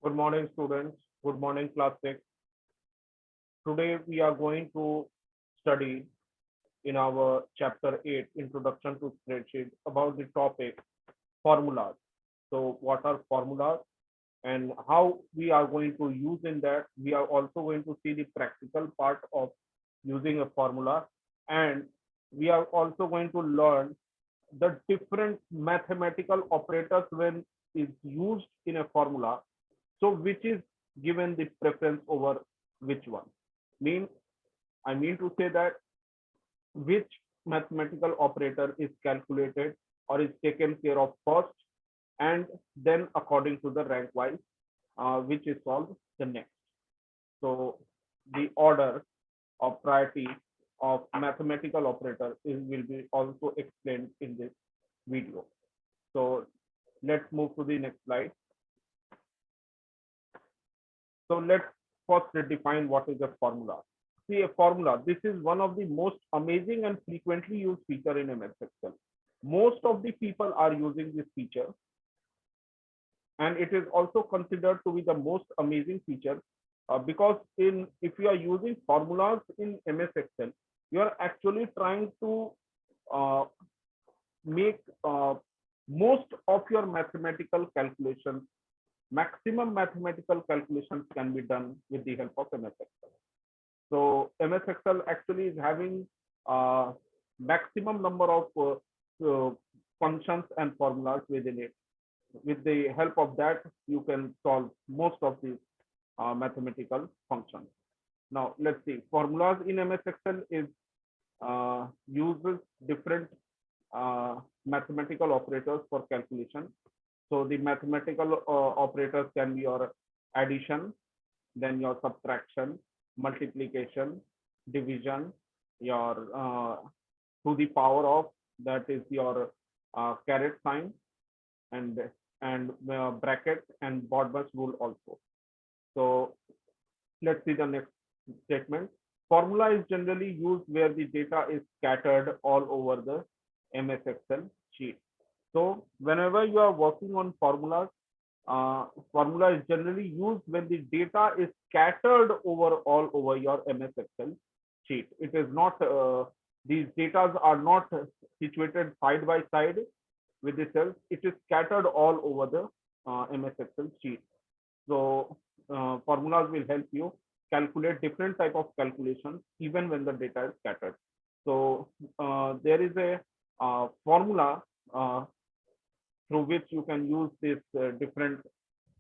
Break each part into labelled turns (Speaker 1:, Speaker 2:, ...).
Speaker 1: Good morning, students. Good morning, class 6. Today we are going to study in our chapter 8, Introduction to Spreadsheet, about the topic formulas. So, what are formulas and how we are going to use in that? We are also going to see the practical part of using a formula, and we are also going to learn the different mathematical operators when is used in a formula, so which is given the preference over which one. Mean I mean to say that which mathematical operator is calculated or is taken care of first, and then according to the rank wise, which is solved the next. So the order of priority of mathematical operator will be also explained in this video. So let's move to the next slide. So let's first define what is a formula. See, a formula, this is one of the most amazing and frequently used feature in MS Excel. Most of the people are using this feature, and it is also considered to be the most amazing feature because if you are using formulas in MS Excel, you are actually trying to uh, make most of your mathematical calculations, maximum mathematical calculations can be done with the help of MS Excel. So MS Excel actually is having maximum number of functions and formulas within it. With the help of that, you can solve most of these mathematical functions. Now let's see. Formulas in MS Excel is uses different mathematical operators for calculation. So the mathematical operators can be your addition, then your subtraction, multiplication, division, your to the power of, that is your caret sign, and bracket and Bodmer's rule also. So let's see the next statement. Formula is generally used where the data is scattered all over the MS Excel sheet. So whenever you are working on formulas, formula is generally used when the data is scattered all over your MS Excel sheet. It is not, these data are not situated side by side with the cells. It is scattered all over the MS Excel sheet. So formulas will help you calculate different type of calculations even when the data is scattered. So there is a formula through which you can use these different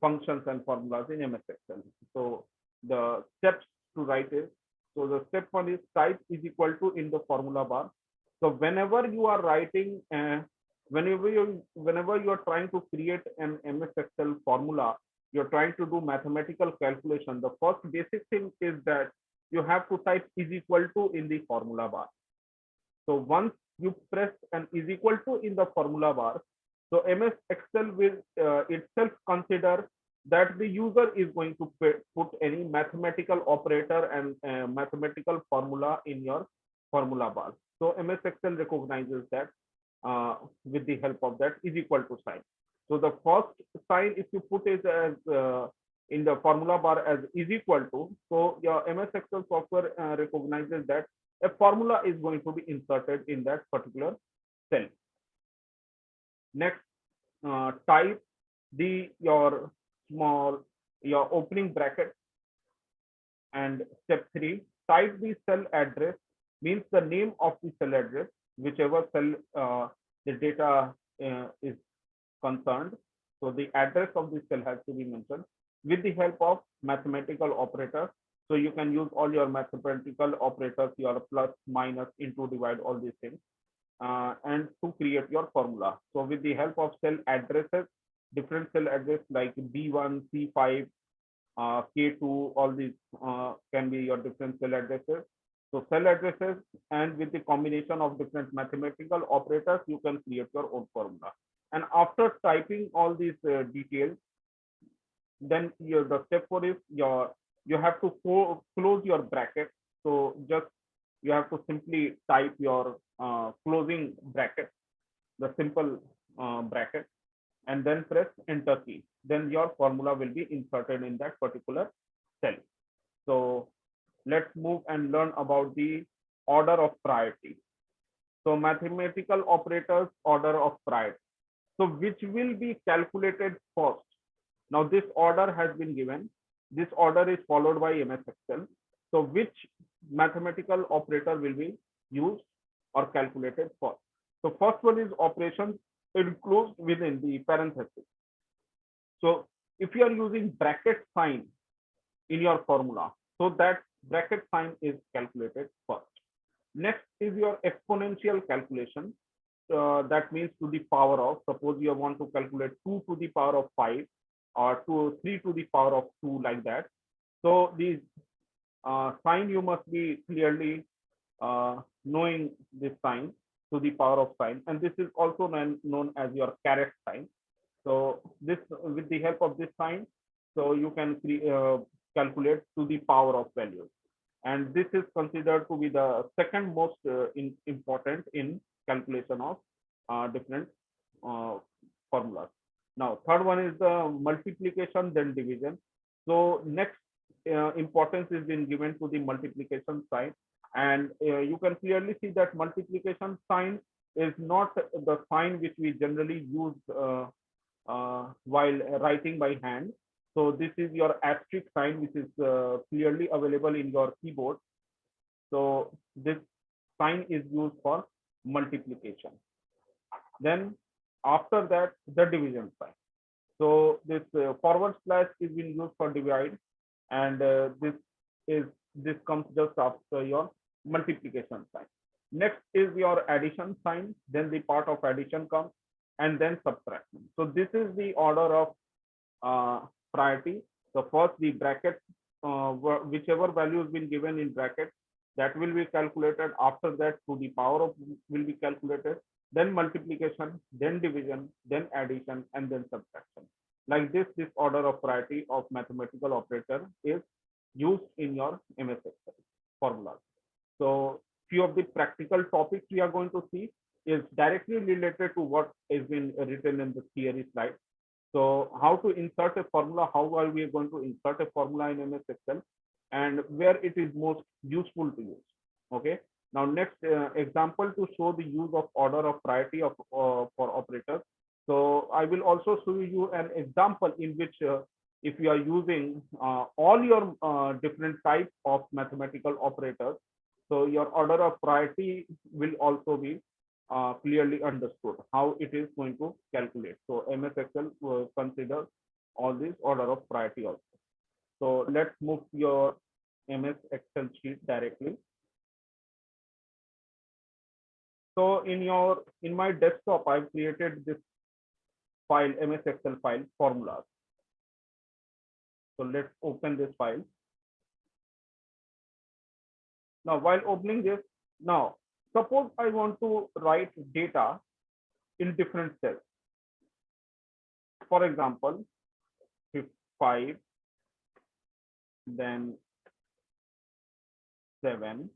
Speaker 1: functions and formulas in MS Excel. So the steps to write is, so the step one is type is equal to in the formula bar. So whenever you are writing, whenever you are trying to create an MS Excel formula, you're trying to do mathematical calculation, the first basic thing is that you have to type is equal to in the formula bar. So once you press an is equal to in the formula bar, so MS Excel will itself consider that the user is going to put any mathematical operator and mathematical formula in your formula bar. So MS Excel recognizes that with the help of that is equal to sign. So the first sign, if you put it as in the formula bar as is equal to, so your MS Excel software recognizes that a formula is going to be inserted in that particular cell. Next, type your opening bracket, and step 3, type the cell address, means the name of the cell address, whichever cell the data is concerned. So the address of the cell has to be mentioned with the help of mathematical operators. So you can use all your mathematical operators, your plus, minus, into, divide, all these things, and to create your formula. So with the help of cell addresses, different cell address like B1, C5, K2, all these can be your different cell addresses. So cell addresses, and with the combination of different mathematical operators, you can create your own formula. And after typing all these details, then the step 4 is you have to close your bracket. So just you have to simply type your closing bracket, the simple bracket, and then press enter key. Then your formula will be inserted in that particular cell. So let's move and learn about the order of priority. So mathematical operators order of priority. So which will be calculated first. Now this order has been given. This order is followed by MS Excel. So which mathematical operator will be used or calculated first? So first one is operations enclosed within the parenthesis. So if you are using bracket sign in your formula, so that bracket sign is calculated first. Next is your exponential calculation. That means to the power of, suppose you want to calculate 2 to the power of 5 or 3 to the power of 2, like that. So these sign, you must be clearly knowing this sign, to the power of sign, and this is also known as your caret sign. So this, with the help of this sign, so you can calculate to the power of values, and this is considered to be the second most important in calculation of different formulas. Now third one is the multiplication, then division. So next importance is being given to the multiplication sign, and you can clearly see that multiplication sign is not the sign which we generally use while writing by hand. So this is your asterisk sign, which is clearly available in your keyboard. So this sign is used for multiplication. Then after that, the division sign. So this forward slash is being used for divide, and this comes just after your multiplication sign. Next is your addition sign. Then the part of addition comes, and then subtraction. So this is the order of priority. So first the bracket, whichever value has been given in bracket, that will be calculated. After that, to the power of will be calculated. Then multiplication, then division, then addition, and then subtraction. Like this order of priority of mathematical operator is used in your MS Excel formulas. So few of the practical topics we are going to see is directly related to what has been written in the theory slide. So how to insert a formula, how are we going to insert a formula in MS Excel, and where it is most useful to use. Okay. Now next example to show the use of order of priority of for operators. So I will also show you an example in which if you are using all your different types of mathematical operators, so your order of priority will also be clearly understood how it is going to calculate. So MS Excel will consider all this order of priority also. So let's move your MS Excel sheet directly. So in my desktop, I've created this file, MS Excel file, formulas. So let's open this file. Now, while opening this, now suppose I want to write data in different cells. For example, 5, then 7,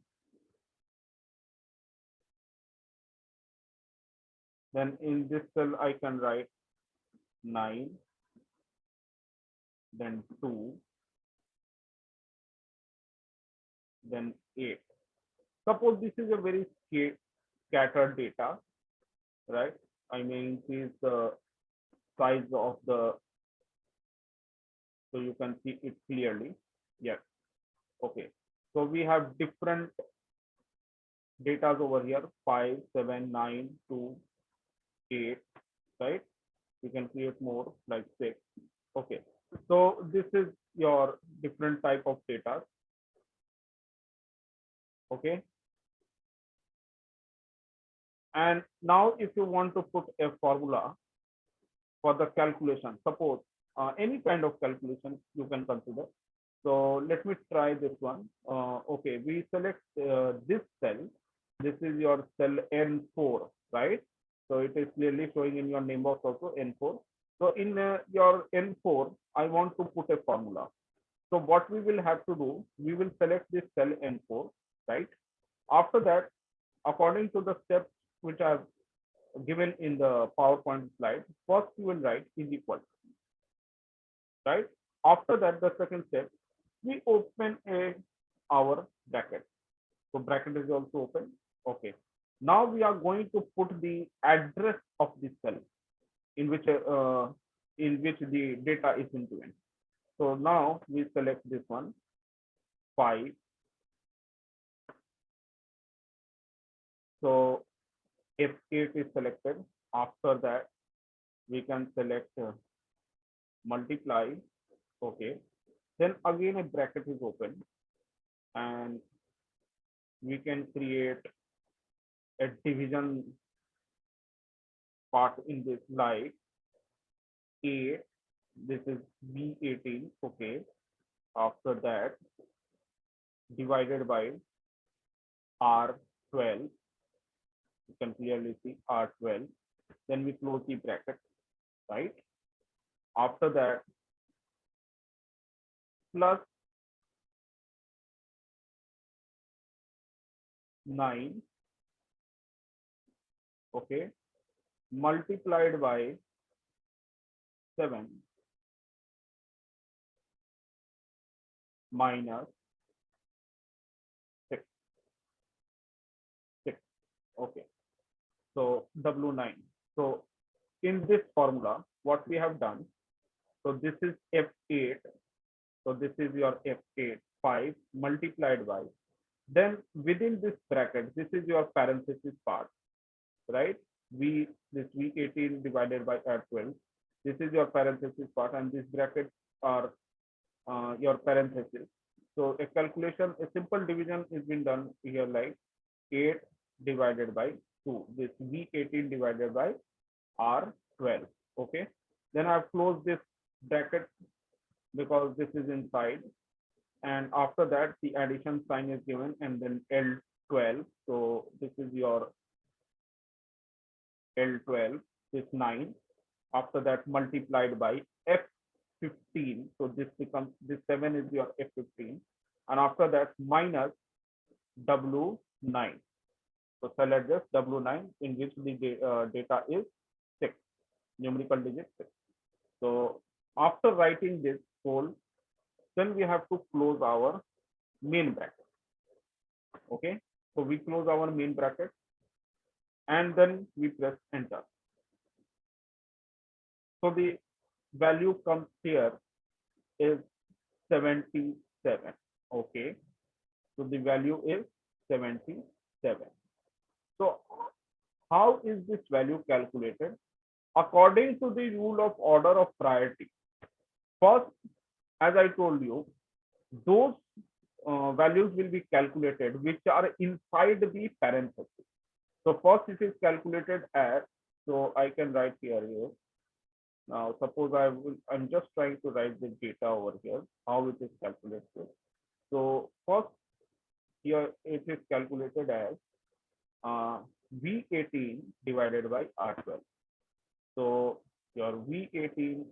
Speaker 1: then in this cell I can write 9, then 2, then 8. Suppose this is a very scattered data, right? I mean, increase the size of the, so you can see it clearly. Yes. Okay. So we have different data over here: 5, 7, 9, 2, 8, right? You can create more, like 6. Okay. So this is your different type of data. Okay. And now if you want to put a formula for the calculation, suppose any kind of calculation you can consider. So let me try this one. Okay, we select this cell. This is your cell N4, right? So it is clearly showing in your name box also N4. So in your N4, I want to put a formula. So what we will have to do, we will select this cell N4, right? After that, according to the steps which I have given in the PowerPoint slide. First, you will write is equal, right? After that, the second step, we open our bracket. So bracket is also open. Okay. Now we are going to put the address of the cell in which the data is included. So now we select this one, 5. So if 8 is selected, after that we can select multiply. Okay. Then again a bracket is open and we can create a division part in this, like 8, this is B18. Okay. After that, divided by R12. You can clearly see R12. Then we close the bracket, right? After that, plus 9, okay, multiplied by 7 minus 6. Okay. So W9. So in this formula, what we have done, so this is F8. So this is your F8, 5 multiplied by, then within this bracket, this is your parenthesis part, right? This V18 divided by R12. This is your parenthesis part, and this bracket are your parenthesis. So a calculation, a simple division is been done here, like 8 divided by 2. This V18 divided by R12. Okay. Then I've closed this bracket because this is inside. And after that, the addition sign is given, and then L12. So this is your L12, this 9. After that, multiplied by F15. So this becomes, this 7 is your F15. And after that, minus W9. So select just W9, in which the data is 6, numerical digit 6. So after writing this whole, then we have to close our main bracket. Okay. So we close our main bracket and then we press enter. So the value comes here is 77. Okay. So the value is 77. So how is this value calculated? According to the rule of order of priority. First, as I told you, those values will be calculated which are inside the parenthesis. So first it is calculated as, so I can write here. Now suppose I'm just trying to write the data over here, how it is calculated. So first here it is calculated as V18 divided by R12. So your V18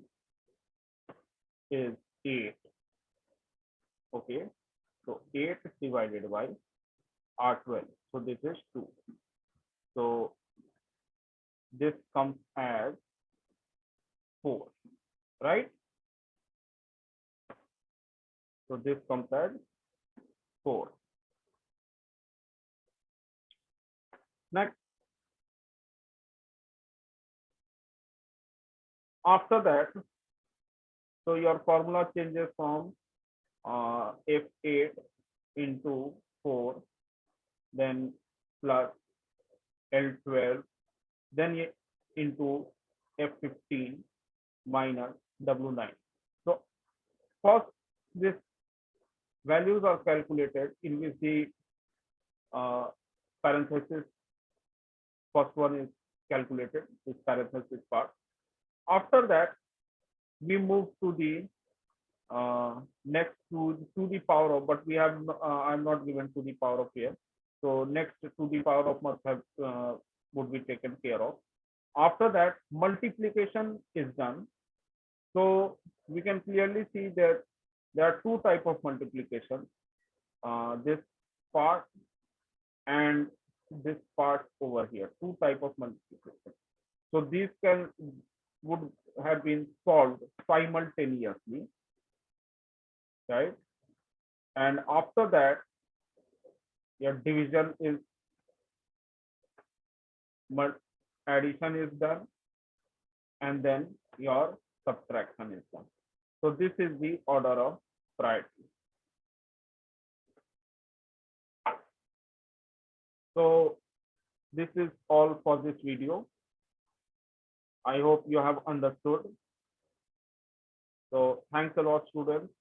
Speaker 1: is 8. Okay. So 8 divided by R12. So this is 2. So this comes as 4, right? So this comes as 4. Next, after that, so your formula changes from F8 into 4, then plus L12, then into F15 minus W9. So first, this values are calculated in which the parenthesis, first one is calculated, this parenthesis part. After that, we move to the next to the power of, but we have I'm not given to the power of here. So next to the power of must have would be taken care of. After that, multiplication is done. So we can clearly see that there are two types of multiplication. This part and this part over here, two type of multiplication. So these would have been solved simultaneously, right? And after that, your division is addition is done, and then your subtraction is done. So this is the order of priority. So this is all for this video. I hope you have understood. So thanks a lot, students.